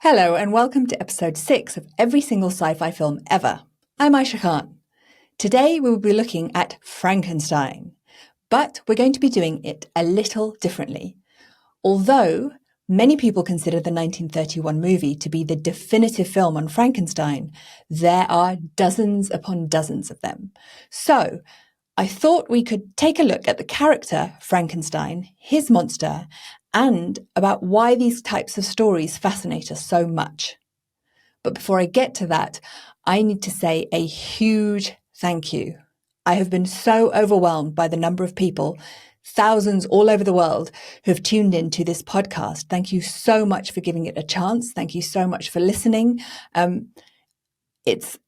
Hello and welcome to episode 6 of every single sci-fi film ever. I'm Aisha Khan. Today we will be looking at Frankenstein, but we're going to be doing it a little differently. Although many people consider the 1931 movie to be the definitive film on Frankenstein, there are dozens upon dozens of them. So I thought we could take a look at the character Frankenstein, his monster, and about why these types of stories fascinate us so much. But before I get to that, I need to say a huge thank you. I have been so overwhelmed by the number of people, thousands all over the world, who have tuned in to this podcast. Thank you so much for giving it a chance. Thank you so much for listening. It's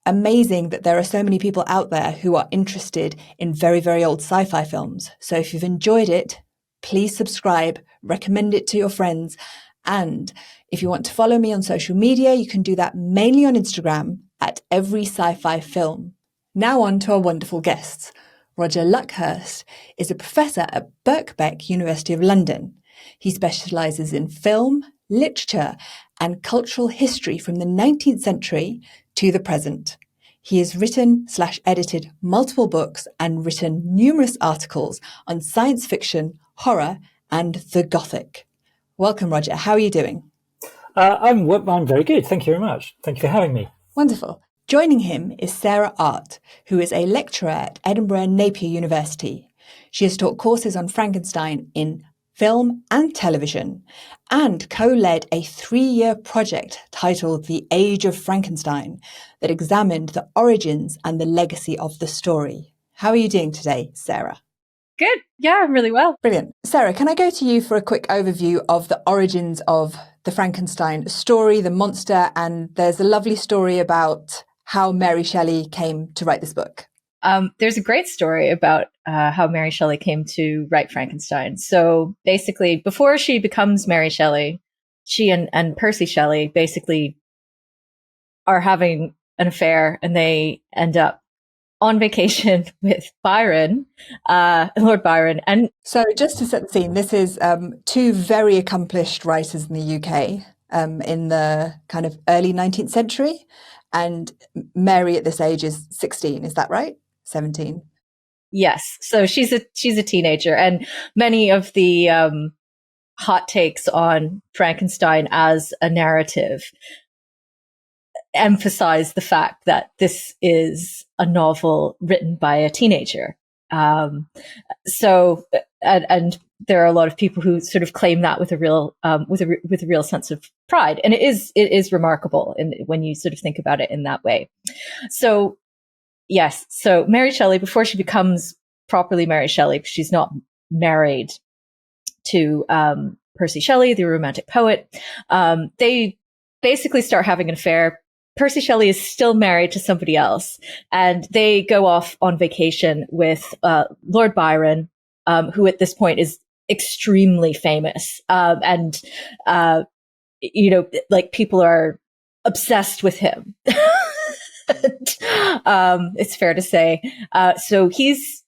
amazing that there are so many people out there who are interested in very, very old sci-fi films. So if you've enjoyed it, please subscribe, recommend it to your friends. And if you want to follow me on social media, you can do that mainly on Instagram at Every Sci-Fi Film. Now on to our wonderful guests. Roger Luckhurst is a professor at Birkbeck, University of London. He specialises in film, literature, and cultural history from the 19th century to the present. He has written/edited multiple books and written numerous articles on science fiction, horror, and the Gothic. Welcome, Roger. How are you doing? I'm very good. Thank you very much. Thank you for having me. Wonderful. Joining him is Sarah Art, who is a lecturer at Edinburgh Napier University. She has taught courses on Frankenstein in film and television, and co-led a 3-year project titled The Age of Frankenstein that examined the origins and the legacy of the story. How are you doing today, Sarah? Good. Yeah, I'm really well. Brilliant. Sarah, can I go to you for a quick overview of the origins of the Frankenstein story, the monster, and there's a lovely story about how Mary Shelley came to write this book. There's a great story about how Mary Shelley came to write Frankenstein. So basically, before she becomes Mary Shelley, she and Percy Shelley basically are having an affair, and they end up on vacation with Byron, Lord Byron. And so just to set the scene, this is two very accomplished writers in the UK in the kind of early 19th century. And Mary at this age is 16, is that right? 17. Yes. So she's a teenager, and many of the hot takes on Frankenstein as a narrative emphasize the fact that this is a novel written by a teenager. So there are a lot of people who sort of claim that with a real sense of pride, and it is remarkable when you sort of think about it in that way. So yes, so Mary Shelley, before she becomes properly Mary Shelley, she's not married to Percy Shelley, the Romantic poet. They basically start having an affair. Percy Shelley is still married to somebody else, and they go off on vacation with Lord Byron, who at this point is extremely famous. And people are obsessed with him. It's fair to say. So he's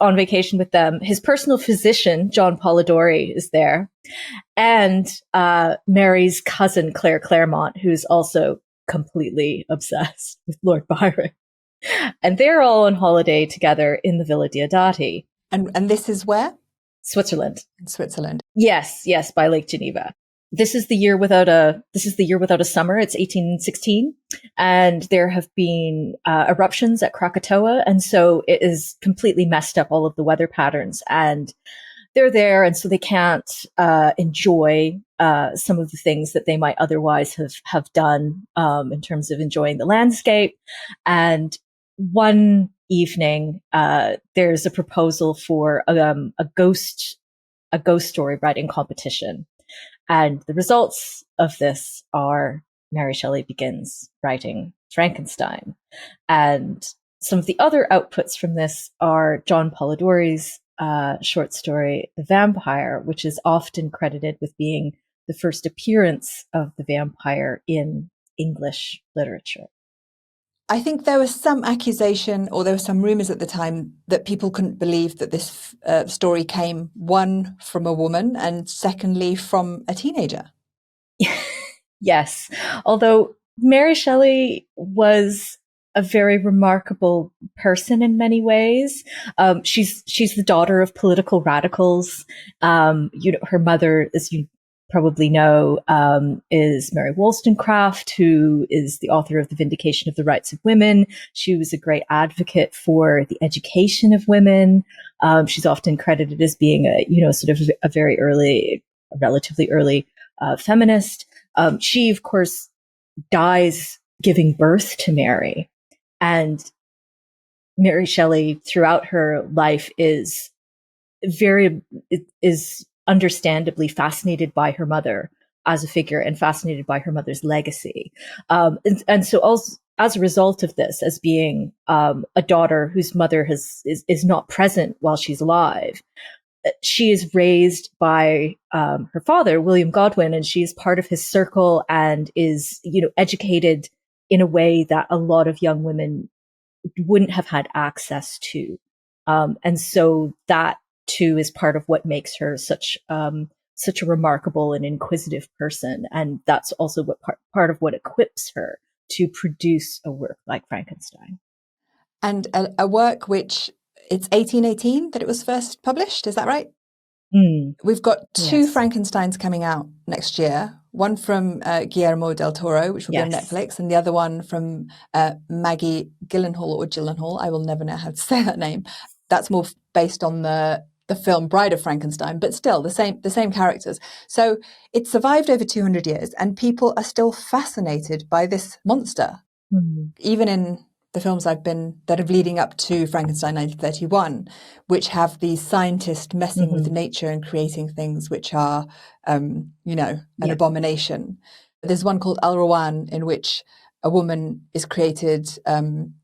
on vacation with them. His personal physician, John Polidori, is there, and Mary's cousin, Claire Claremont, who's also completely obsessed with Lord Byron. And they're all on holiday together in the Villa Diodati. And this is where? Switzerland. In Switzerland. Yes, by Lake Geneva. This is the year without a summer. It's 1816, and there have been eruptions at Krakatoa, and so it is completely messed up all of the weather patterns. And they're there, and so they can't enjoy some of the things that they might otherwise have done in terms of enjoying the landscape. And one evening, there's a proposal for a ghost story writing competition. And the results of this are Mary Shelley begins writing Frankenstein. And some of the other outputs from this are John Polidori's short story, The Vampire, which is often credited with being the first appearance of the vampire in English literature. I think there was some accusation, or there were some rumors at the time, that people couldn't believe that this story came, one, from a woman, and secondly, from a teenager. Yes. Although Mary Shelley was a very remarkable person in many ways. She's the daughter of political radicals. Her mother, as you probably know, is Mary Wollstonecraft, who is the author of The Vindication of the Rights of Women. She was a great advocate for the education of women. She's often credited as being sort of a relatively early feminist. She, of course, dies giving birth to Mary. And Mary Shelley, throughout her life, is understandably fascinated by her mother as a figure and fascinated by her mother's legacy. And so also, as a result of this, as being a daughter whose mother is not present while she's alive, she is raised by her father, William Godwin, and she is part of his circle and is, educated in a way that a lot of young women wouldn't have had access to. And so that too is part of what makes her such a remarkable and inquisitive person. And that's also what part of what equips her to produce a work like Frankenstein. And a work which it's 1818 that it was first published, is that right? We've got two Frankensteins coming out next year. One from Guillermo del Toro, which will be on Netflix, and the other one from Maggie Gyllenhaal. I will never know how to say that name. That's more based on the film Bride of Frankenstein, but still the same characters. So it survived over 200 years, and people are still fascinated by this monster, even in the films that are leading up to Frankenstein 1931, which have these scientists messing with nature and creating things which are, an abomination. There's one called Al Rawan in which a woman is created, and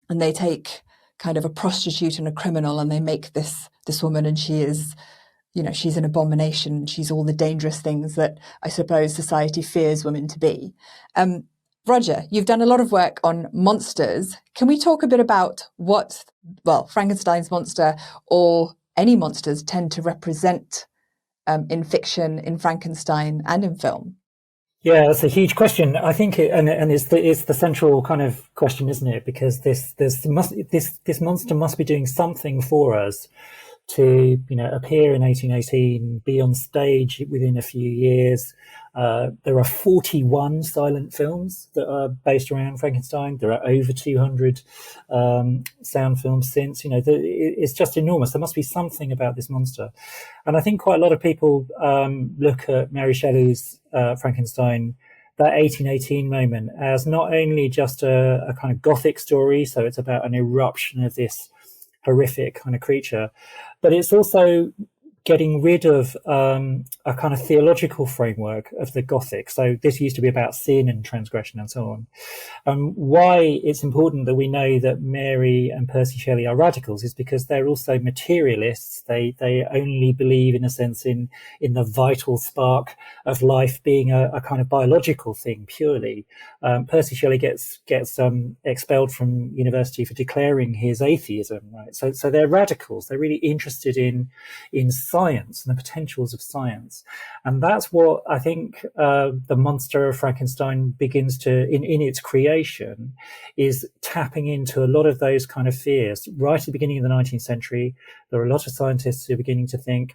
they take kind of a prostitute and a criminal, and they make this woman, and she is, she's an abomination. She's all the dangerous things that I suppose society fears women to be. Roger, you've done a lot of work on monsters. Can we talk a bit about what, Frankenstein's monster or any monsters tend to represent in fiction, in Frankenstein, and in film? Yeah, that's a huge question. I think, it's the central kind of question, isn't it? Because this monster must be doing something for us to, appear in 1818, be on stage within a few years. There are 41 silent films that are based around Frankenstein. There are over 200 sound films since. It's just enormous. There must be something about this monster. And I think quite a lot of people look at Mary Shelley's Frankenstein, that 1818 moment, as not only just a kind of gothic story, so it's about an eruption of this horrific kind of creature, but it's also getting rid of a kind of theological framework of the Gothic. So this used to be about sin and transgression and so on. Why it's important that we know that Mary and Percy Shelley are radicals is because they're also materialists. They only believe, in a sense, in the vital spark of life being a kind of biological thing purely. Percy Shelley gets expelled from university for declaring his atheism, right? So they're radicals. They're really interested in science and the potentials of science. And that's what I think the monster of Frankenstein begins to, in its creation, is tapping into a lot of those kind of fears. Right at the beginning of the 19th century, there are a lot of scientists who are beginning to think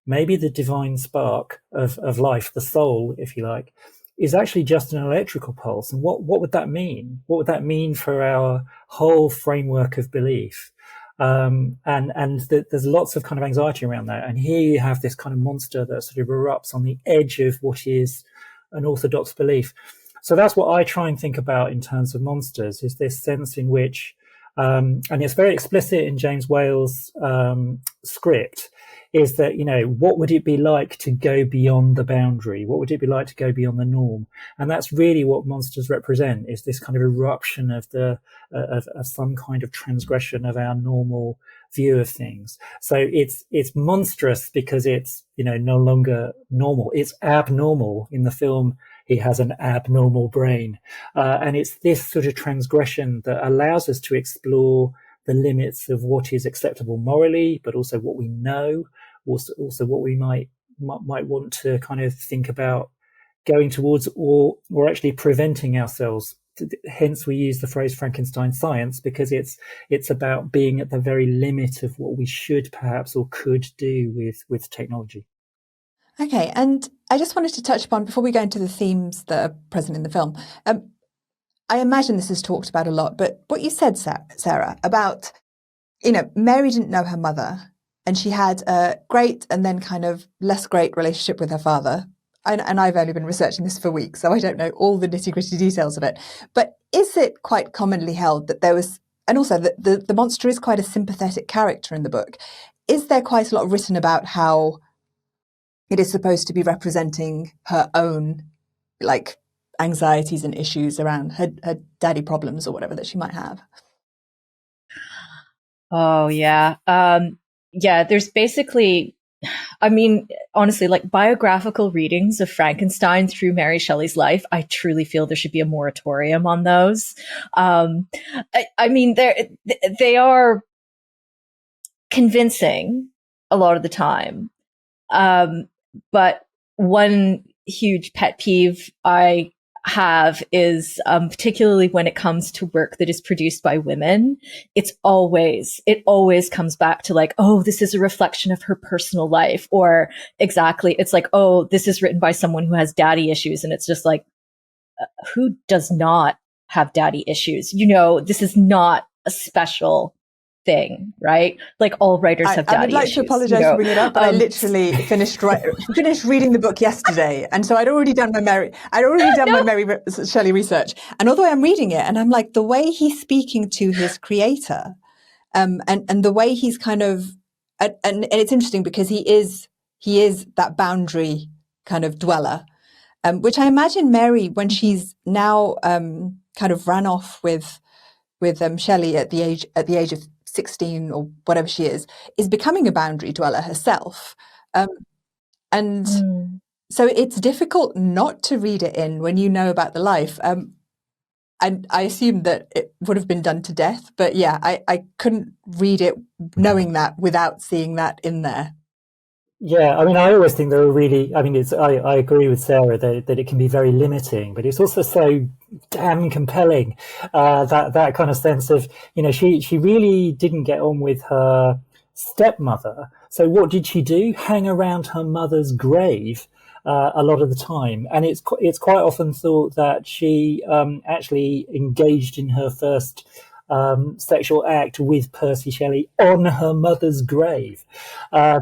maybe the divine spark of life, the soul, if you like, is actually just an electrical pulse. And what would that mean? What would that mean for our whole framework of belief? There's lots of kind of anxiety around that. And here you have this kind of monster that sort of erupts on the edge of what is an orthodox belief. So that's what I try and think about in terms of monsters, is this sense in which, and it's very explicit in James Whale's script, is that, what would it be like to go beyond the boundary? What would it be like to go beyond the norm? And that's really what monsters represent, is this kind of eruption of of some kind of transgression of our normal view of things. So it's monstrous because it's, no longer normal. It's abnormal. In the film, he has an abnormal brain. And it's this sort of transgression that allows us to explore the limits of what is acceptable morally, but also what we know, also what we might want to kind of think about going towards or actually preventing ourselves. Hence, we use the phrase Frankenstein science, because it's about being at the very limit of what we should perhaps or could do with technology. Okay, and I just wanted to touch upon, before we go into the themes that are present in the film, I imagine this is talked about a lot, but what you said, Sarah, about, Mary didn't know her mother, and she had a great and then kind of less great relationship with her father. And I've only been researching this for weeks, so I don't know all the nitty-gritty details of it. But is it quite commonly held that there was, and also that the monster is quite a sympathetic character in the book, is there quite a lot written about how it is supposed to be representing her own, like, anxieties and issues around her daddy problems or whatever that she might have? Oh, yeah. Yeah, there's basically, I mean, honestly, like biographical readings of Frankenstein through Mary Shelley's life, I truly feel there should be a moratorium on those. I mean, they are convincing a lot of the time. But one huge pet peeve I have is, particularly when it comes to work that is produced by women, it always comes back to like, oh, this is a reflection of her personal life, or exactly, it's like, oh, this is written by someone who has daddy issues. And it's just like, who does not have daddy issues? This is not a special thing, right? Like all writers have daddy issues. I would like to apologize for bringing it up, but I literally finished reading the book yesterday, and so I'd already done my Mary Shelley research. And although I'm reading it, and I'm like, the way he's speaking to his creator, and the way he's kind of, and it's interesting because he is that boundary kind of dweller, which I imagine Mary, when she's now kind of ran off with Shelley at the age of 16 or whatever she is becoming a boundary dweller herself. So it's difficult not to read it in when you know about the life. And I assume that it would have been done to death, but yeah, I couldn't read it knowing that without seeing that in there. Yeah, I mean, I always think they're really, I mean, I agree with Sarah that it can be very limiting, but it's also so damn compelling, that kind of sense of, she really didn't get on with her stepmother. So what did she do? Hang around her mother's grave a lot of the time. And it's quite often thought that she actually engaged in her first sexual act with Percy Shelley on her mother's grave,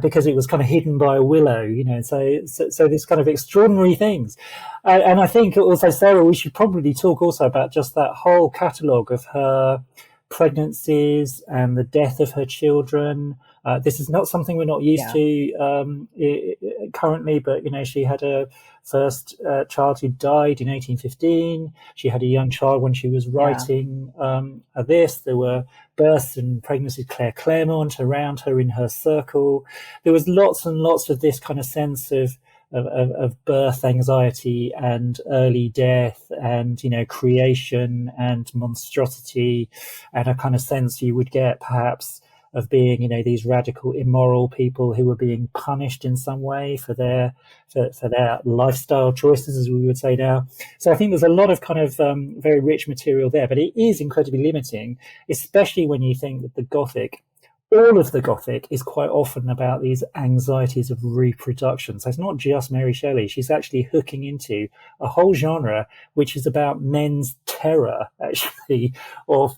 because it was kind of hidden by a willow, so this kind of extraordinary things. And I think also, Sarah, we should probably talk also about just that whole catalogue of her pregnancies and the death of her children. This is not something we're not used to currently, but she had a first child who died in 1815. She had a young child when she was writing this. There were births and pregnancies, Claire Claremont around her in her circle. There was lots and lots of this kind of sense of birth anxiety and early death and, creation and monstrosity, and a kind of sense you would get perhaps of being, these radical, immoral people who were being punished in some way for their lifestyle choices, as we would say now. So I think there's a lot of kind of very rich material there, but it is incredibly limiting, especially when you think that all of the Gothic is quite often about these anxieties of reproduction. So it's not just Mary Shelley. She's actually hooking into a whole genre which is about men's terror, actually, of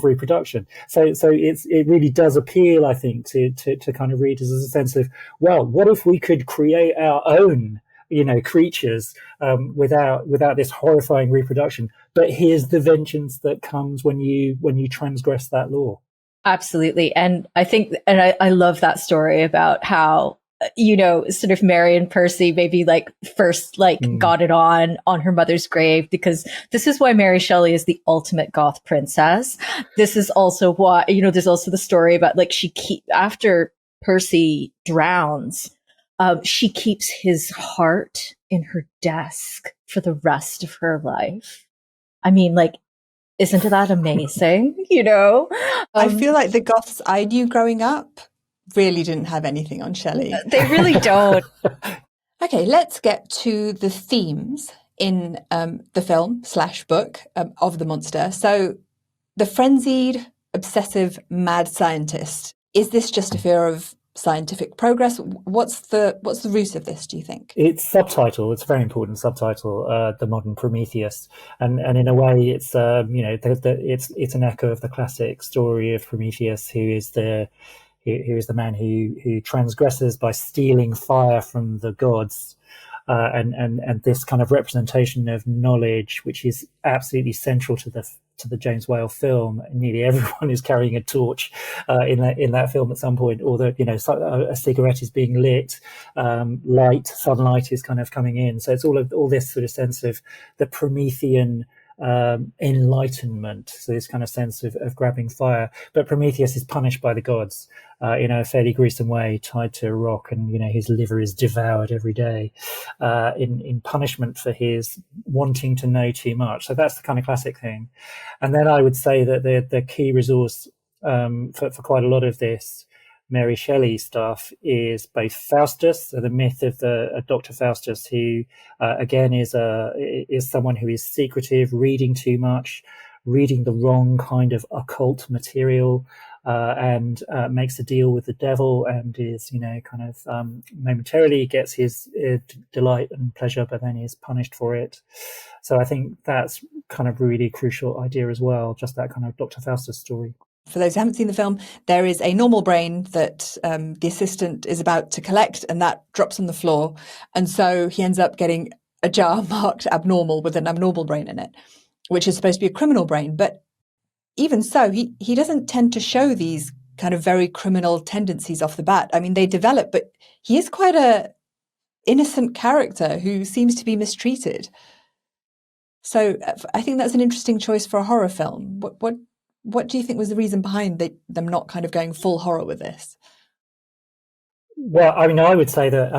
reproduction. So it really does appeal, I think, to kind of readers as a sense of, well, what if we could create our own creatures without this horrifying reproduction? But here's the vengeance that comes when you transgress that law. Absolutely. And I think, and I love that story about how, sort of Mary and Percy maybe first got it on her mother's grave, because this is why Mary Shelley is the ultimate goth princess. This is also why, there's also the story about after Percy drowns, she keeps his heart in her desk for the rest of her life. I mean, isn't that amazing? I feel like the goths I knew growing up really didn't have anything on Shelley. They really don't. Okay, let's get to the themes in the film/book of the monster. So, the frenzied, obsessive, mad scientist. Is this just a fear of scientific progress? What's the root of this, do you think? It's subtitle. It's a very important subtitle, the Modern Prometheus, and in a way, it's it's an echo of the classic story of Prometheus, who is the man who transgresses by stealing fire from the gods. And this kind of representation of knowledge, which is absolutely central to the James Whale film. Nearly everyone is carrying a torch in that film at some point, or a cigarette is being lit, sunlight is kind of coming in. So it's all this sort of sense of the Promethean enlightenment, so this kind of sense of grabbing fire. But Prometheus is punished by the gods in a fairly gruesome way, tied to a rock, and his liver is devoured every day in punishment for his wanting to know too much. So that's the kind of classic thing. And then I would say that the key resource for quite a lot of this Mary Shelley stuff is both Faustus, so the myth of Dr. Faustus, who again is someone who is secretive, reading too much, reading the wrong kind of occult material, and makes a deal with the devil, and is momentarily gets his delight and pleasure, but then is punished for it. So I think that's kind of really crucial idea as well, just that kind of Dr. Faustus story. For those who haven't seen the film, there is a normal brain that the assistant is about to collect, and that drops on the floor. And so he ends up getting a jar marked abnormal with an abnormal brain in it, which is supposed to be a criminal brain. But even so, he doesn't tend to show these kind of very criminal tendencies off the bat. I mean, they develop, but he is quite a innocent character who seems to be mistreated. So I think that's an interesting choice for a horror film. What do you think was the reason behind them not kind of going full horror with this? Well, I mean, I would say that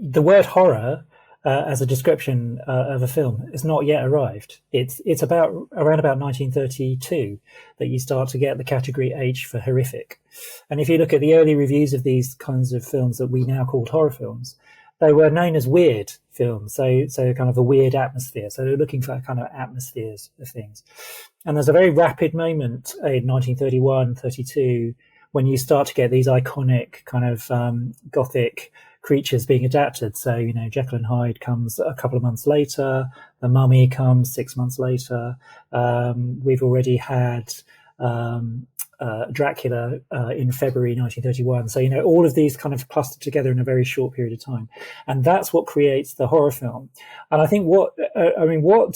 the word horror as a description of a film has not yet arrived. It's around about 1932 that you start to get the category H for horrific. And if you look at the early reviews of these kinds of films that we now call horror films, they were known as weird films, so kind of a weird atmosphere. So they're looking for kind of atmospheres of things. And there's a very rapid moment in 1931, 32, when you start to get these iconic kind of gothic creatures being adapted. So, Jekyll and Hyde comes a couple of months later. The Mummy comes 6 months later. We've already had Dracula in February 1931. So, all of these kind of clustered together in a very short period of time. And that's what creates the horror film. And I think what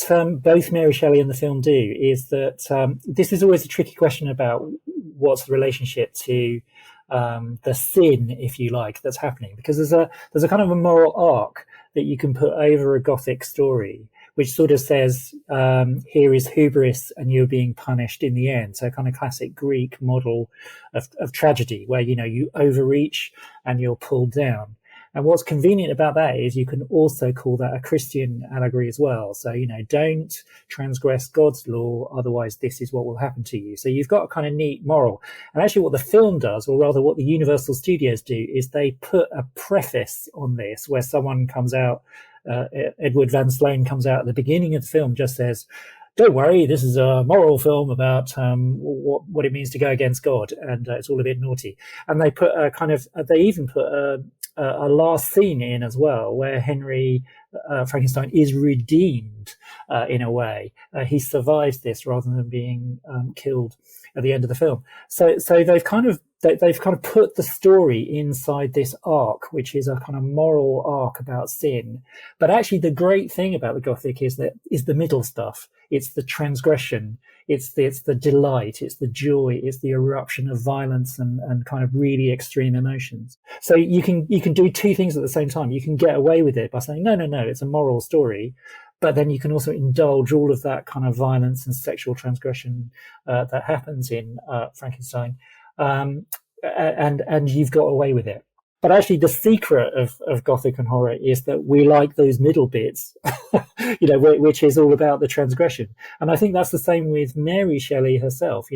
both Mary Shelley and the film do is that this is always a tricky question about what's the relationship to the sin, if you like, that's happening, because there's a kind of a moral arc that you can put over a gothic story, which sort of says, here is hubris and you're being punished in the end. So kind of classic Greek model of tragedy, where, you overreach and you're pulled down. And what's convenient about that is you can also call that a Christian allegory as well. So, don't transgress God's law, otherwise this is what will happen to you. So you've got a kind of neat moral. And actually what the film does, or rather what the Universal Studios do, is they put a preface on this where someone comes out, Edward Van Sloan comes out at the beginning of the film, just says, don't worry, this is a moral film about what it means to go against God, and it's all a bit naughty. And they put they even put a last scene in as well, where Henry Frankenstein is redeemed in a way. He survives this rather than being killed at the end of the film. So they've kind of put the story inside this arc, which is a kind of moral arc about sin. But actually, the great thing about the Gothic is the middle stuff. It's the transgression. It's the delight. It's the joy. It's the eruption of violence and kind of really extreme emotions. So you can do two things at the same time. You can get away with it by saying, no, it's a moral story. But then you can also indulge all of that kind of violence and sexual transgression that happens in Frankenstein. And you've got away with it. But actually, the secret of Gothic and horror is that we like those middle bits which is all about the transgression. And I think that's the same with Mary Shelley herself.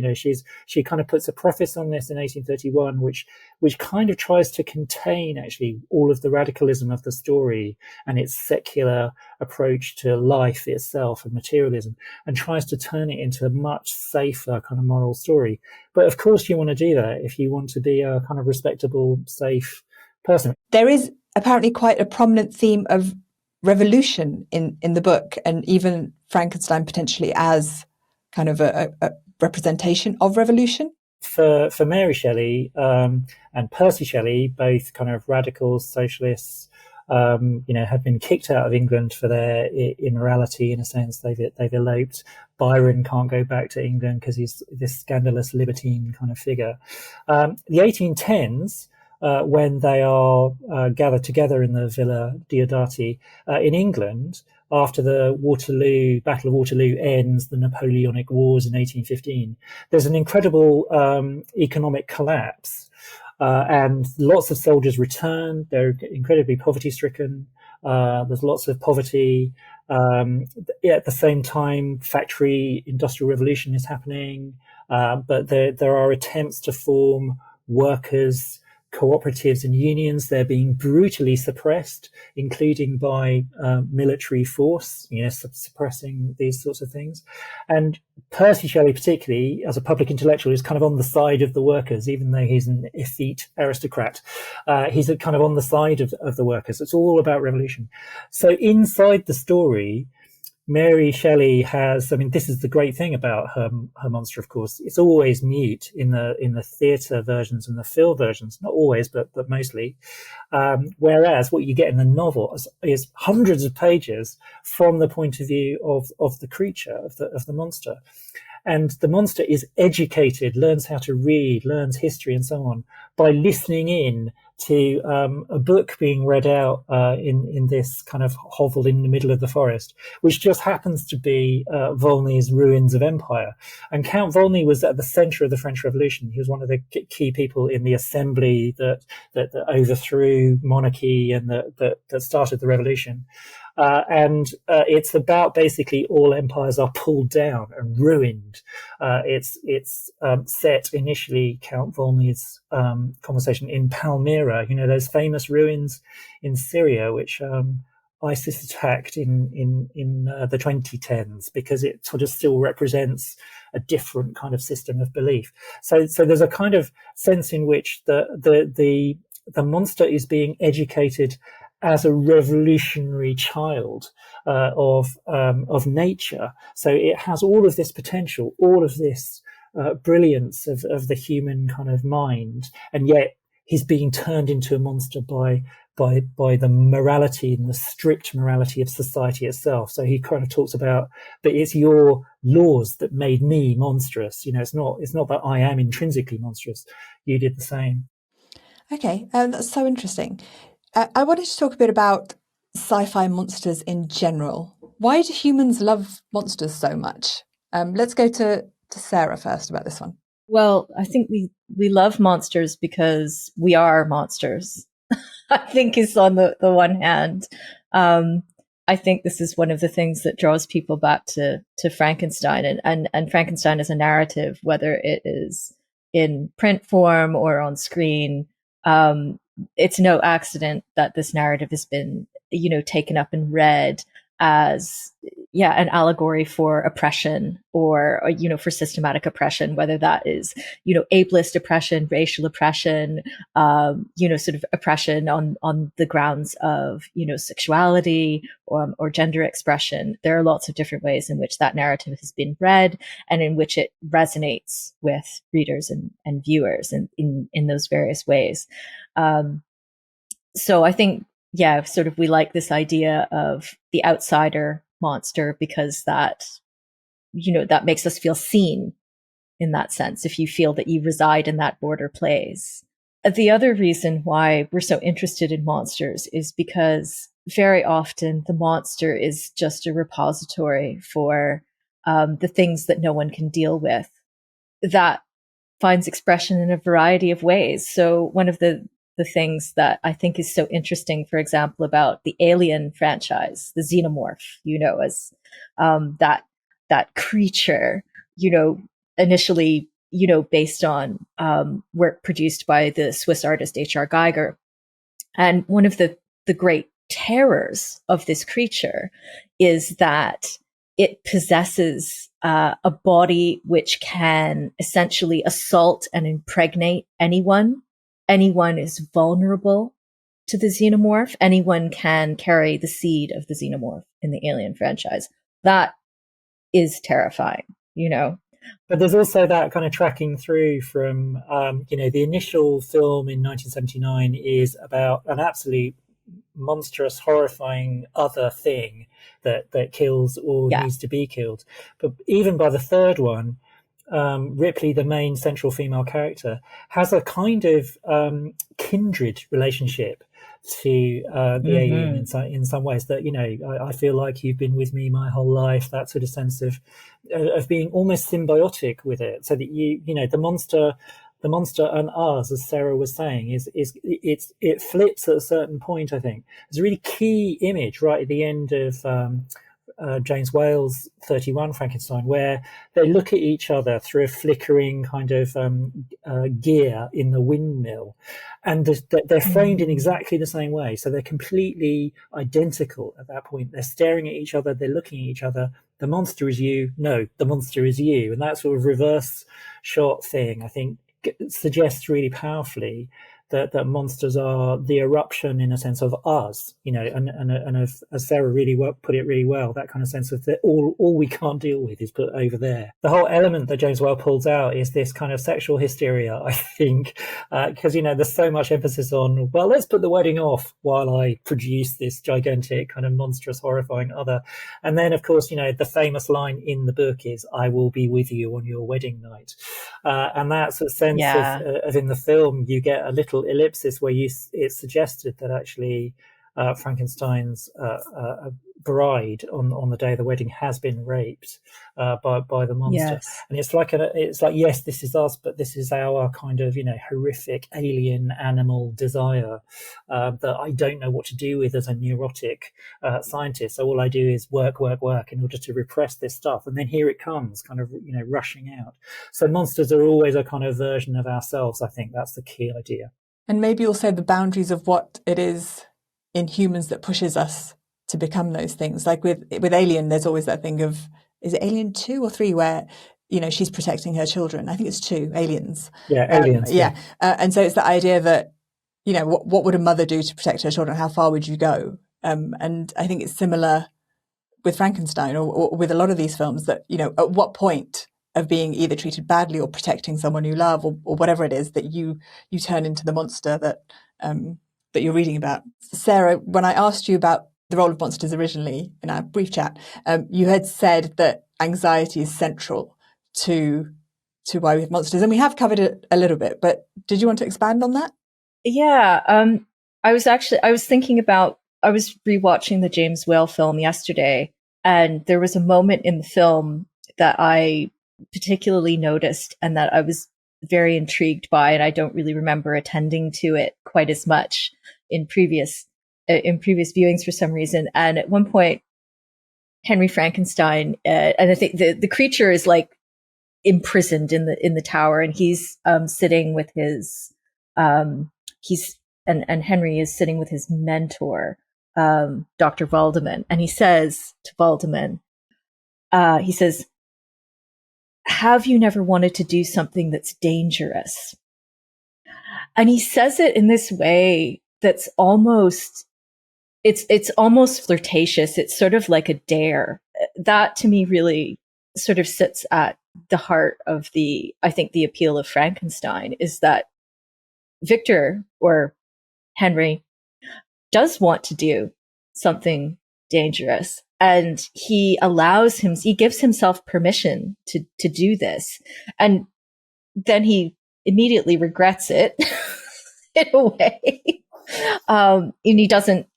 She kind of puts a preface on this in 1831, which kind of tries to contain actually all of the radicalism of the story and its secular approach to life itself and materialism, and tries to turn it into a much safer kind of moral story. But of course you want to do that if you want to be a kind of respectable, safe person. There is apparently quite a prominent theme of revolution in the book, and even Frankenstein potentially as kind of a representation of revolution. For Mary Shelley and Percy Shelley, both kind of radical socialists, have been kicked out of England for their immorality. In a sense, they've eloped. Byron can't go back to England because he's this scandalous libertine kind of figure. The 1810s, when they are gathered together in the Villa Diodati in England, after the Battle of Waterloo ends, the Napoleonic Wars in 1815, there's an incredible economic collapse. And lots of soldiers return. They're incredibly poverty-stricken. There's lots of poverty. At the same time, factory industrial revolution is happening. But there are attempts to form workers' cooperatives and unions. They're being brutally suppressed, including by military force, suppressing these sorts of things. And Percy Shelley, particularly as a public intellectual, is kind of on the side of the workers, even though he's an effete aristocrat. He's kind of on the side of the workers. It's all about revolution. So inside the story, Mary Shelley has, this is the great thing about her monster, of course. It's always mute in the theatre versions and the film versions. Not always, but mostly. Whereas what you get in the novel is hundreds of pages from the point of view of the creature, of the monster. And the monster is educated, learns how to read, learns history and so on by listening in to a book being read out in this kind of hovel in the middle of the forest, which just happens to be Volney's Ruins of Empire. And Count Volney was at the center of the French Revolution. He was one of the key people in the assembly that overthrew monarchy and that started the revolution. And it's about basically all empires are pulled down and ruined. It's set initially, Count Volney's conversation, in Palmyra, those famous ruins in Syria, which ISIS attacked in the 2010s, because it sort of still represents a different kind of system of belief. So there's a kind of sense in which the monster is being educated as a revolutionary child of nature. So it has all of this potential, all of this brilliance of the human kind of mind, and yet he's being turned into a monster by the morality and the strict morality of society itself. So he kind of talks about, but it's your laws that made me monstrous. It's not that I am intrinsically monstrous. You did the same. Okay, that's so interesting. I wanted to talk a bit about sci-fi monsters in general. Why do humans love monsters so much? Let's go to Sarah first about this one. Well, I think we love monsters because we are monsters. I think is on the one hand. I think this is one of the things that draws people back to Frankenstein and Frankenstein as a narrative, whether it is in print form or on screen. It's no accident that this narrative has been, taken up and read as, an allegory for oppression or, for systematic oppression, whether that is, ableist oppression, racial oppression, sort of oppression on the grounds of, sexuality or gender expression. There are lots of different ways in which that narrative has been read and in which it resonates with readers and viewers in those various ways. So I think, sort of we like this idea of the outsider monster because that makes us feel seen in that sense, if you feel that you reside in that border place. The other reason why we're so interested in monsters is because very often the monster is just a repository for the things that no one can deal with. That finds expression in a variety of ways. So one of the the things that I think is so interesting, for example, about the Alien franchise, the xenomorph, as that creature, initially, based on work produced by the Swiss artist H.R. Geiger. And one of the great terrors of this creature is that it possesses a body which can essentially assault and impregnate anyone. Anyone is vulnerable to the xenomorph. Anyone can carry the seed of the xenomorph in the Alien franchise. That is terrifying, But there's also that kind of tracking through from, the initial film in 1979 is about an absolute monstrous, horrifying other thing that kills or needs to be killed. But even by the third one, Ripley, the main central female character, has a kind of kindred relationship to the alien in some ways, that I feel like you've been with me my whole life, that sort of sense of being almost symbiotic with it, so that the monster and us, as Sarah was saying, it flips at a certain point. I think there's a really key image right at the end of James Whale's 31 Frankenstein, where they look at each other through a flickering kind of gear in the windmill, and they're framed in exactly the same way. So they're completely identical at that point. They're staring at each other, they're looking at each other. The monster is you. No, the monster is you. And that sort of reverse shot thing, I think, suggests really powerfully that monsters are the eruption, in a sense, of us, and as Sarah really put it really well, that kind of sense of that all we can't deal with is put over there. The whole element that James Whale pulls out is this kind of sexual hysteria, I think, because, there's so much emphasis on, well, let's put the wedding off while I produce this gigantic kind of monstrous, horrifying other. And then, of course, the famous line in the book is, I will be with you on your wedding night. And that sort of sense of in the film, you get a little ellipsis where it's suggested that actually Frankenstein's bride on the day of the wedding has been raped by the monster. Yes. And it's like yes, this is us, but this is our kind of horrific alien animal desire that I don't know what to do with as a neurotic scientist. So all I do is work in order to repress this stuff, and then here it comes, kind of rushing out. So monsters are always a kind of version of ourselves. I think that's the key idea. And maybe also the boundaries of what it is in humans that pushes us to become those things. Like with Alien, there's always that thing of, is it Alien 2 or 3 where, she's protecting her children? I think it's 2, Aliens. Yeah, Aliens. And so it's the idea that, what would a mother do to protect her children? How far would you go? And I think it's similar with Frankenstein or with a lot of these films that, at what point of being either treated badly or protecting someone you love or whatever it is that you turn into the monster that you're reading about. Sarah, when I asked you about the role of monsters originally in our brief chat, you had said that anxiety is central to why we have monsters, and we have covered it a little bit, but did you want to expand on that? Yeah, I was thinking about, I was rewatching the James Whale film yesterday, and there was a moment in the film that I particularly noticed and that I was very intrigued by, and I don't really remember attending to it quite as much in previous viewings for some reason. And at one point, Henry Frankenstein, and I think the creature is like imprisoned in the tower, and he's sitting with his and Henry is sitting with his mentor, Dr. Valdeman, and he says to Valdeman, he says, have you never wanted to do something that's dangerous? And he says it in this way that's almost, it's almost flirtatious. It's sort of like a dare. That to me really sort of sits at the heart of I think the appeal of Frankenstein is that Victor, or Henry, does want to do something dangerous. And he gives himself permission to do this. And then he immediately regrets it in a way. And he doesn't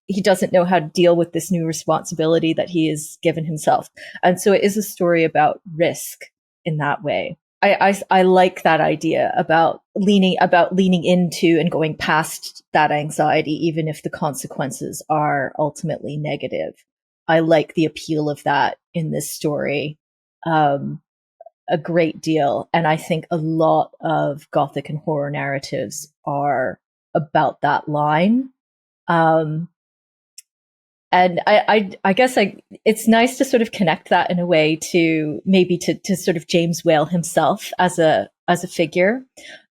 know how to deal with this new responsibility that he has given himself. And so it is a story about risk in that way. I like that idea about leaning into and going past that anxiety, even if the consequences are ultimately negative. I like the appeal of that in this story a great deal. And I think a lot of Gothic and horror narratives are about that line. And I guess it's nice to sort of connect that in a way to maybe to sort of James Whale himself as a figure.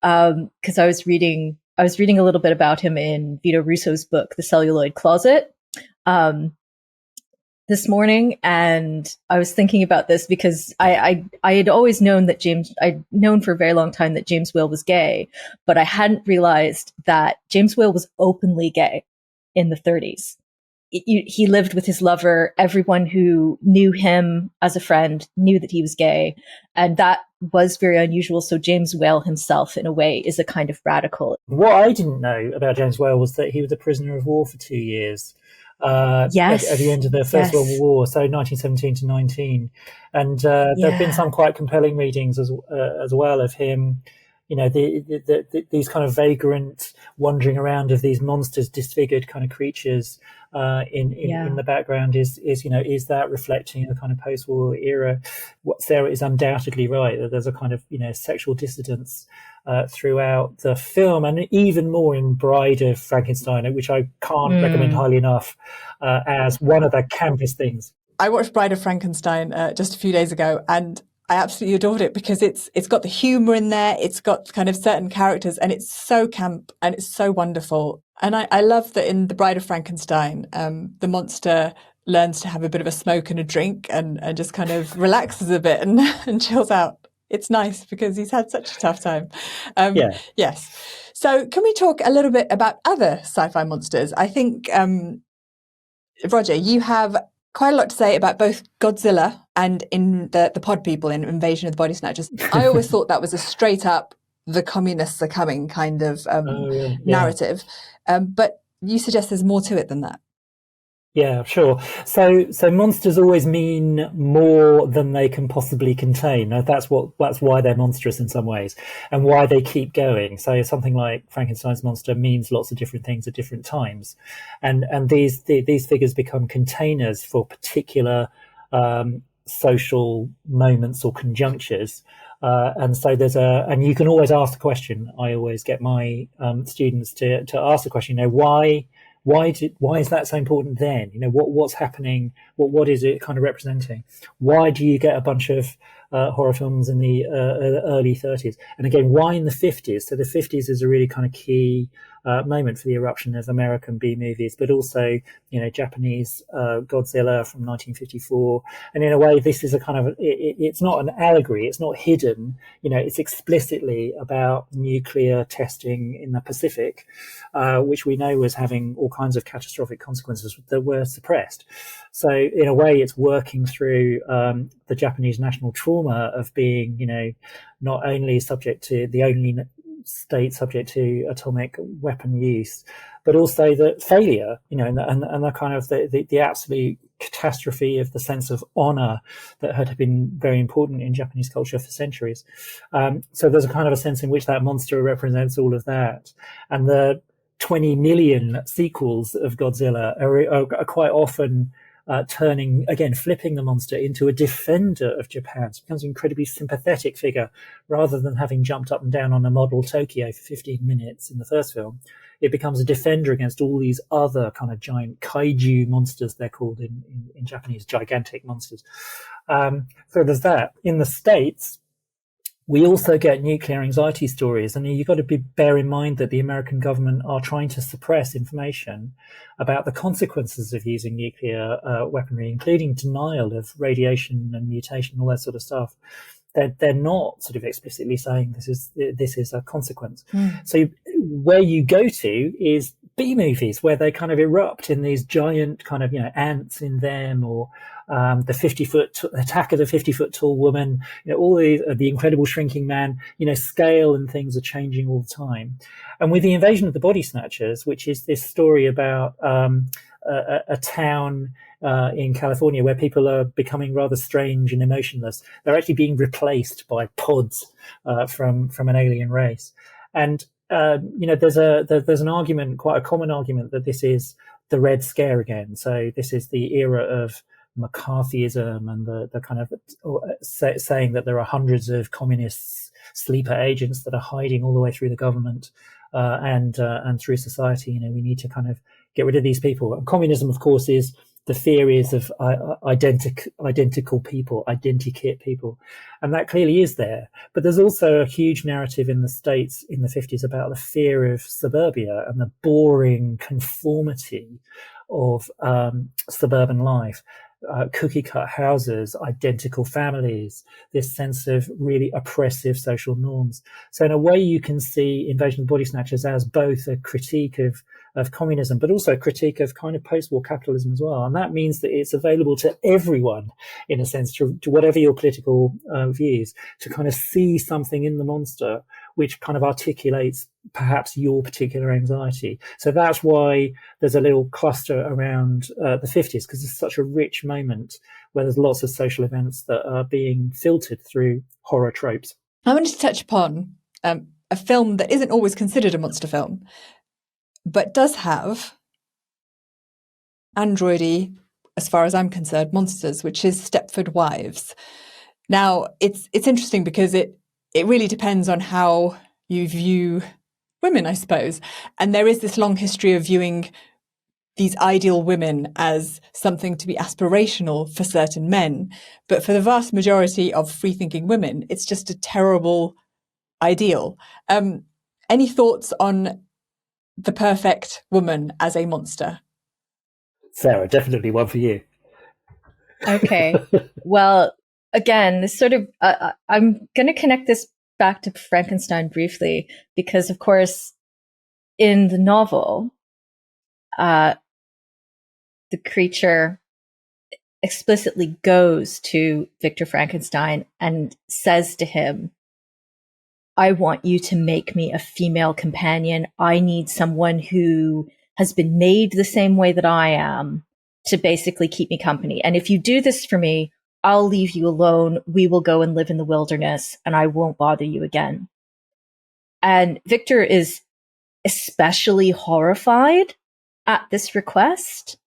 Cause I was reading a little bit about him in Vito Russo's book, The Celluloid Closet, this morning. And I was thinking about this because I had always known that I'd known for a very long time that James Whale was gay, but I hadn't realized that James Whale was openly gay in the 30s. He lived with his lover. Everyone who knew him as a friend knew that he was gay. And that was very unusual. So James Whale himself, in a way, is a kind of radical. What I didn't know about James Whale was that he was a prisoner of war for 2 years. Yes. At the end of the First World War, so 1917 to 19. And there have been some quite compelling readings as well of him. You know, these kind of vagrant wandering around of these monsters, disfigured kind of creatures in the background is that reflecting the kind of post-war era? What Sarah is undoubtedly right, that there's a kind of, sexual dissidence throughout the film, and even more in Bride of Frankenstein, which I can't recommend highly enough as one of the campest things. I watched Bride of Frankenstein just a few days ago, and I absolutely adored it because it's got the humor in there. It's got kind of certain characters, and it's so camp and it's so wonderful. And I love that in The Bride of Frankenstein, the monster learns to have a bit of a smoke and a drink and just kind of relaxes a bit and chills out. It's nice because he's had such a tough time. Yes. So can we talk a little bit about other sci-fi monsters? I think, Roger, you have quite a lot to say about both Godzilla and in the pod people in Invasion of the Body Snatchers. I always thought that was a straight up the communists are coming kind of narrative. But you suggest there's more to it than that. Yeah, sure. So monsters always mean more than they can possibly contain. That's why they're monstrous in some ways, and why they keep going. So something like Frankenstein's monster means lots of different things at different times, and these figures become containers for particular social moments or conjunctures. And so and you can always ask the question. I always get my students to ask the question, why is that so important then? What's happening? What is it kind of representing? Why do you get a bunch of horror films in the early 30s? And again, why in the 50s? So the 50s is a really kind of key moment for the eruption of American B movies, but also, Japanese Godzilla from 1954. And in a way, this is a kind of, it's not an allegory. It's not hidden. It's explicitly about nuclear testing in the Pacific, which we know was having all kinds of catastrophic consequences that were suppressed. So in a way, it's working through the Japanese national trauma of being, not only the only state subject to atomic weapon use, but also the failure, and the kind of the absolute catastrophe of the sense of honor that had been very important in Japanese culture for centuries. So there's a kind of a sense in which that monster represents all of that. And the 20 million sequels of Godzilla are quite often flipping the monster into a defender of Japan. So it becomes an incredibly sympathetic figure rather than having jumped up and down on a model Tokyo for 15 minutes in the first film. It becomes a defender against all these other kind of giant kaiju monsters, they're called in Japanese, gigantic monsters. So there's that. In the States, we also get nuclear anxiety stories, and you've got to bear in mind that the American government are trying to suppress information about the consequences of using nuclear weaponry, including denial of radiation and mutation, all that sort of stuff. They're not sort of explicitly saying this is a consequence. So where you go to is B movies, where they kind of erupt in these giant kind of ants in them, or the 50-foot attack of the 50-foot tall woman, all the incredible shrinking man, scale and things are changing all the time. And with the Invasion of the Body Snatchers, which is this story about a town in California where people are becoming rather strange and emotionless. They're actually being replaced by pods from an alien race. And there's an argument, quite a common argument, that this is the Red Scare again. So this is the era of McCarthyism and the kind of saying that there are hundreds of communists, sleeper agents that are hiding all the way through the government and through society. We need to kind of get rid of these people. And communism, of course, is the theories of identical people, identikit people. And that clearly is there. But there's also a huge narrative in the States in the 50s about the fear of suburbia and the boring conformity of suburban life. Cookie cut houses, identical families, this sense of really oppressive social norms. So in a way, you can see Invasion of the Body Snatchers as both a critique of communism, but also a critique of kind of post-war capitalism as well. And that means that it's available to everyone, in a sense, to whatever your political views, to kind of see something in the monster which kind of articulates perhaps your particular anxiety. So that's why there's a little cluster around the 50s, because it's such a rich moment where there's lots of social events that are being filtered through horror tropes. I wanted to touch upon a film that isn't always considered a monster film, but does have androidy, as far as I'm concerned, monsters, which is Stepford Wives. Now, it's interesting because it really depends on how you view women, I suppose. And there is this long history of viewing these ideal women as something to be aspirational for certain men. But for the vast majority of free-thinking women, it's just a terrible ideal. Any thoughts on the perfect woman as a monster? Sarah, definitely one for you. Okay. Well, again, this sort of, I'm going to connect this back to Frankenstein briefly, because of course, in the novel, the creature explicitly goes to Victor Frankenstein and says to him, I want you to make me a female companion. I need someone who has been made the same way that I am to basically keep me company. And if you do this for me, I'll leave you alone. We will go and live in the wilderness and I won't bother you again. And Victor is especially horrified at this request.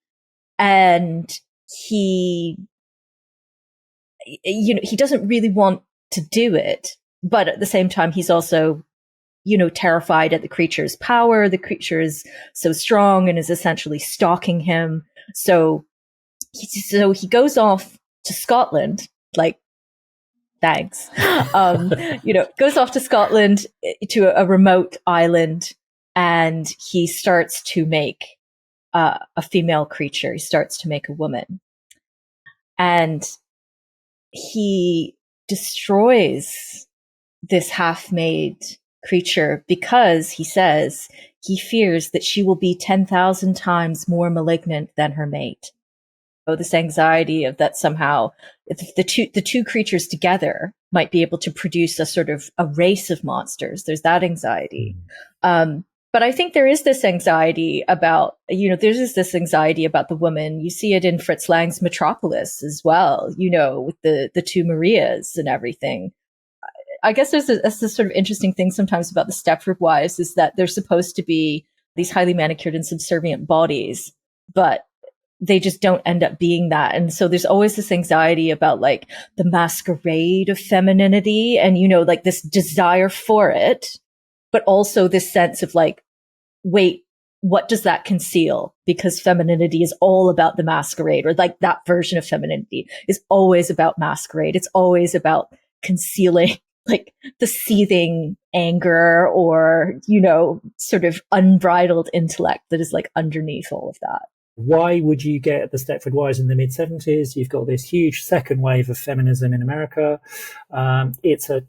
And he doesn't really want to do it. But at the same time, he's also, terrified at the creature's power. The creature is so strong and is essentially stalking him. So he goes off to Scotland, like, thanks. Goes off to Scotland to a remote island, and he starts to make a female creature. He starts to make a woman. And he destroys this half-made creature because he says he fears that she will be 10,000 times more malignant than her mate. So this anxiety of that somehow the two creatures together might be able to produce a sort of a race of monsters. There's that anxiety. But I think there is this anxiety about, there's this anxiety about the woman. You see it in Fritz Lang's Metropolis as well, with the two Marias and everything. I guess there's this sort of interesting thing sometimes about the Stepford Wives is that they're supposed to be these highly manicured and subservient bodies, but they just don't end up being that. And so there's always this anxiety about like the masquerade of femininity and, like this desire for it, but also this sense of like, wait, what does that conceal? Because femininity is all about the masquerade, or like that version of femininity is always about masquerade. It's always about concealing like the seething anger or, sort of unbridled intellect that is like underneath all of that. Why would you get the Stepford Wives in the mid-70s? You've got this huge second wave of feminism in America. It's an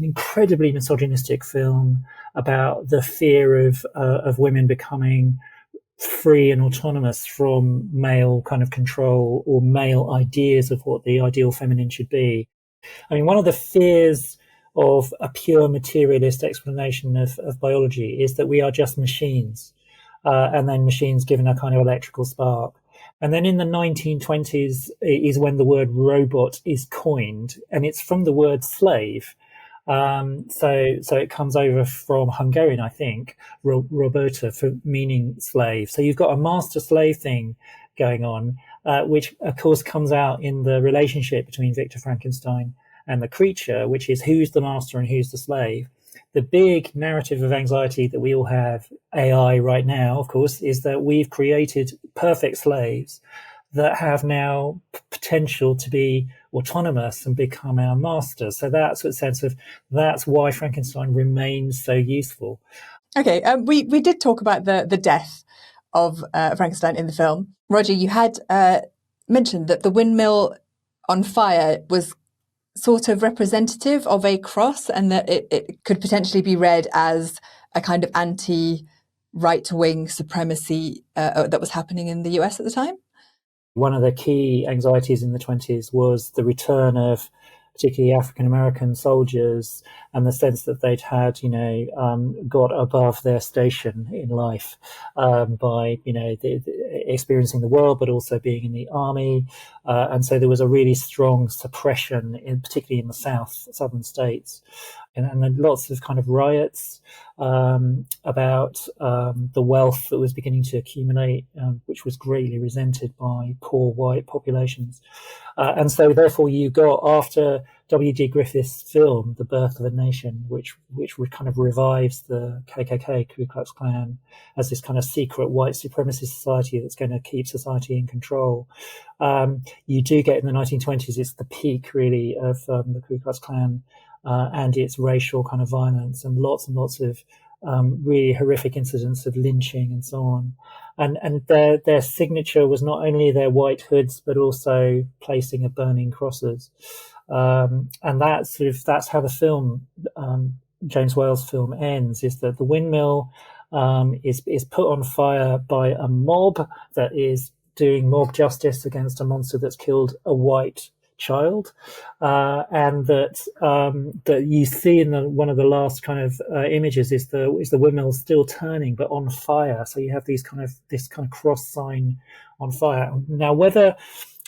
incredibly misogynistic film about the fear of women becoming free and autonomous from male kind of control or male ideas of what the ideal feminine should be. I mean, one of the fears of a pure materialist explanation of biology is that we are just machines. and then machines given a kind of electrical spark. And then in the 1920s is when the word robot is coined, and it's from the word slave. So it comes over from Hungarian, I think, robota, for meaning slave. So you've got a master-slave thing going on, which of course comes out in the relationship between Victor Frankenstein and the creature, which is who's the master and who's the slave. The big narrative of anxiety that we all have, AI right now, of course, is that we've created perfect slaves that have now potential to be autonomous and become our masters. So that's a sense of, that's why Frankenstein remains so useful. Okay, we did talk about the death of Frankenstein in the film. Roger, you had mentioned that the windmill on fire was sort of representative of a cross, and that it could potentially be read as a kind of anti-right-wing supremacy that was happening in the US at the time. One of the key anxieties in the 20s was the return of particularly African-American soldiers, and the sense that they'd had, got above their station in life by, experiencing the world, but also being in the army. And so there was a really strong suppression, particularly in the southern states. And then lots of kind of riots about the wealth that was beginning to accumulate, which was greatly resented by poor white populations. And so therefore you got, after W.G. Griffith's film, The Birth of a Nation, which kind of revives the KKK, Ku Klux Klan, as this kind of secret white supremacist society that's going to keep society in control. You do get in the 1920s, it's the peak really of the Ku Klux Klan and its racial kind of violence, and lots of really horrific incidents of lynching and so on. And their signature was not only their white hoods, but also placing of burning crosses. And that's how the film, James Whale's film, ends, is that the windmill is put on fire by a mob that is doing mob justice against a monster that's killed a white child, and that you see in one of the last kind of images is the windmill still turning but on fire. So you have this kind of cross sign on fire. Now, whether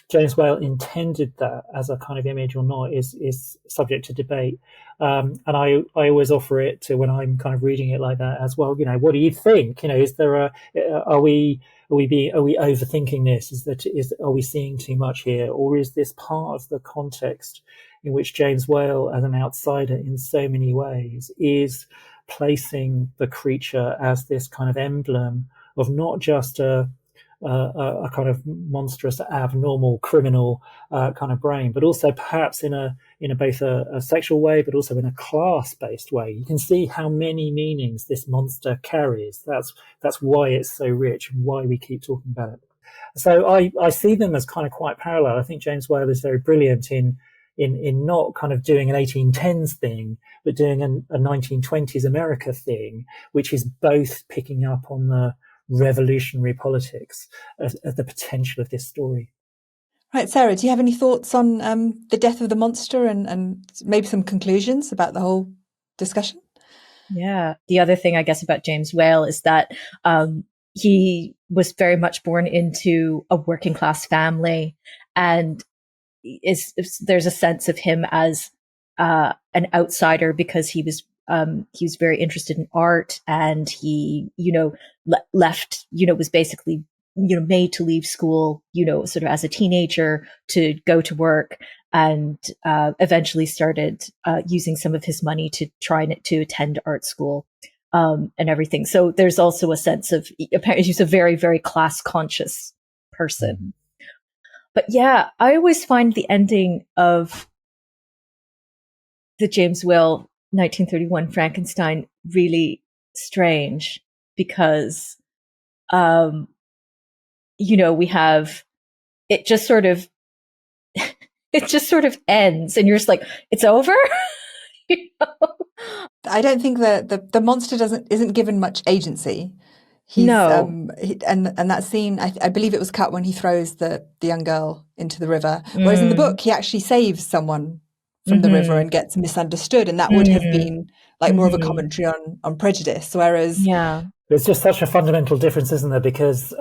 James Whale intended that as a kind of image or not is subject to debate. And I always offer it to, when I'm kind of reading it like that, as well, what do you think? Is there are we overthinking this? Are we seeing too much here? Or is this part of the context in which James Whale, as an outsider in so many ways, is placing the creature as this kind of emblem of not just a kind of monstrous, abnormal, criminal kind of brain, but also perhaps in both a sexual way, but also in a class-based way. You can see how many meanings this monster carries. That's why it's so rich and why we keep talking about it. So I see them as kind of quite parallel. I think James Whale is very brilliant in not kind of doing an 1810s thing, but doing a 1920s America thing, which is both picking up on the revolutionary politics of the potential of this story. Right, Sarah, do you have any thoughts on the death of the monster and maybe some conclusions about the whole discussion? Yeah. The other thing, I guess, about James Whale is that he was very much born into a working class family, and there's a sense of him as an outsider because he was very interested in art, and he, left, was basically, made to leave school, sort of as a teenager to go to work, and eventually started using some of his money to try to attend art school and everything. So there's also a sense of, apparently he's a very, very class conscious person. But yeah, I always find the ending of the James Whale 1931 Frankenstein really strange, because we have it just sort of ends, and you're just like, it's over. I don't think the monster isn't given much agency. No. And that scene, I believe it was cut when he throws the young girl into the river. Whereas in the book, he actually saves someone from the river and gets misunderstood, and that would have been like more of a commentary on prejudice. Whereas There's just such a fundamental difference, isn't there? Because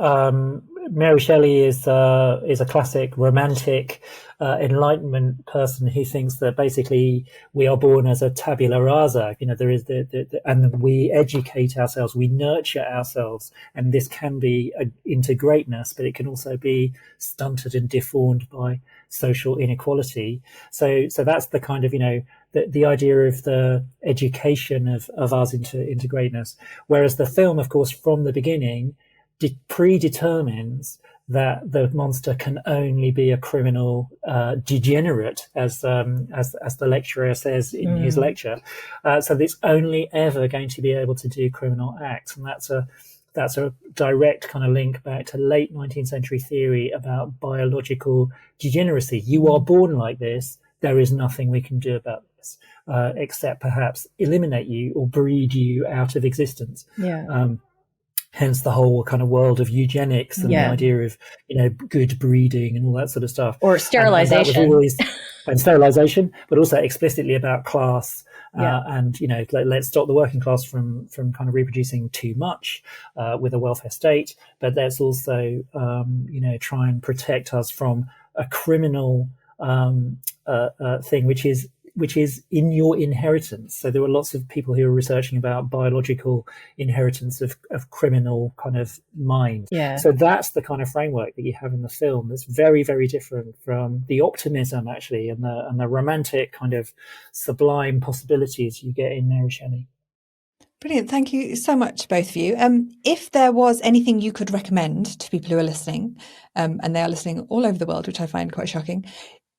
Mary Shelley is a classic romantic Enlightenment person who thinks that basically we are born as a tabula rasa. There is and we educate ourselves, we nurture ourselves, and this can be into greatness, but it can also be stunted and deformed by social inequality. So that's the kind of the idea of the education of us into greatness. Whereas the film, of course, from the beginning, predetermines that the monster can only be a criminal degenerate, as the lecturer says in his lecture. So it's only ever going to be able to do criminal acts, and that's a direct kind of link back to late 19th century theory about biological degeneracy. You are born like this. There is nothing we can do about this, except perhaps eliminate you or breed you out of existence. Yeah. Hence the whole kind of world of eugenics and the idea of, good breeding and all that sort of stuff. Or sterilization. And sterilization, but also explicitly about class. And, let's stop the working class from kind of reproducing too much with a welfare state. But let's also, try and protect us from a criminal thing, which is in your inheritance. So there were lots of people who were researching about biological inheritance of criminal kind of minds. Yeah. So that's the kind of framework that you have in the film. That's very, very different from the optimism, actually, and the romantic kind of sublime possibilities you get in Mary Shelley. Brilliant. Thank you so much, both of you. If there was anything you could recommend to people who are listening, and they are listening all over the world, which I find quite shocking,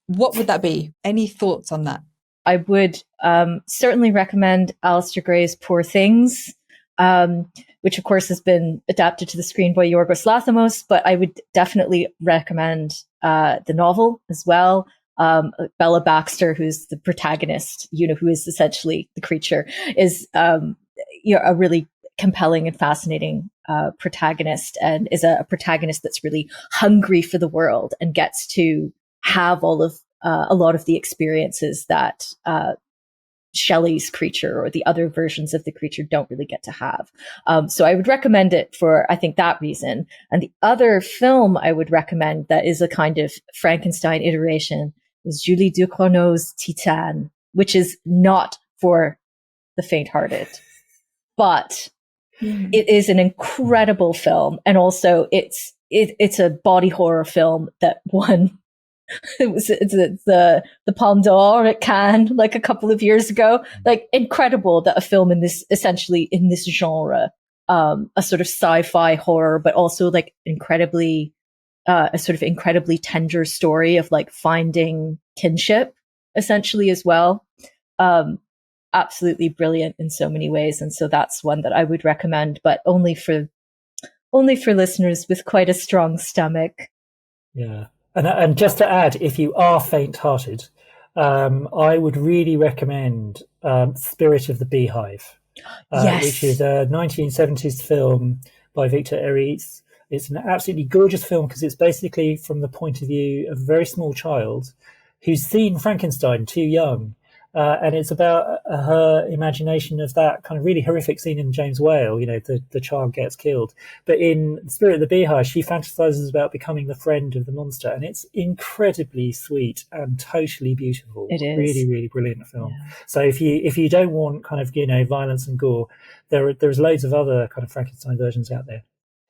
what would that be? Any thoughts on that? I would certainly recommend Alistair Gray's Poor Things, which of course has been adapted to the screen by Yorgos Lanthimos, but I would definitely recommend the novel as well. Bella Baxter, who's the protagonist, who is essentially the creature, is a really compelling and fascinating protagonist, and is a protagonist that's really hungry for the world and gets to have all of a lot of the experiences that Shelley's creature or the other versions of the creature don't really get to have. So I would recommend it for, I think, that reason. And the other film I would recommend that is a kind of Frankenstein iteration is Julie Ducournau's Titane, which is not for the faint-hearted, but it is an incredible film. And also it's a body horror film that won it's the Palme d'Or at Cannes like a couple of years ago. Like, incredible that a film essentially in this genre, a sort of sci-fi horror, but also like a sort of incredibly tender story of like finding kinship essentially as well. Absolutely brilliant in so many ways. And so that's one that I would recommend, but only for listeners with quite a strong stomach. Yeah. And just to add, if you are faint-hearted, I would really recommend Spirit of the Beehive, Yes. which is a 1970s film by Victor Erice. It's an absolutely gorgeous film because it's basically from the point of view of a very small child who's seen Frankenstein too young. And it's about her imagination of that kind of really horrific scene in James Whale, the child gets killed. But in Spirit of the Beehive, she fantasizes about becoming the friend of the monster. And it's incredibly sweet and totally beautiful. It is. Really, really brilliant film. Yeah. So if you don't want kind of, violence and gore, there's loads of other kind of Frankenstein versions out there.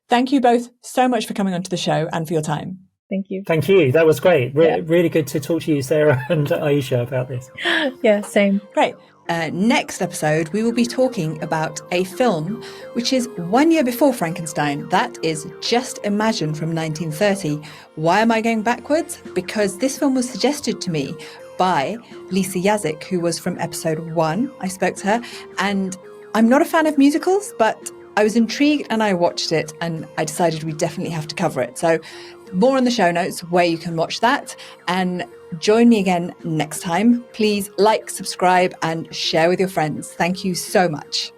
Thank you both so much for coming onto the show and for your time. Thank you. Thank you. That was great. Really good to talk to you, Sarah and Aisha, about this. Yeah, same. Great. Next episode, we will be talking about a film which is 1 year before Frankenstein. That is Just Imagine from 1930. Why am I going backwards? Because this film was suggested to me by Lisa Yazik, who was from episode 1. I spoke to her, and I'm not a fan of musicals, but I was intrigued and I watched it, and I decided we definitely have to cover it. So more on the show notes where you can watch that, and join me again next time. Please like, subscribe and share with your friends. Thank you so much.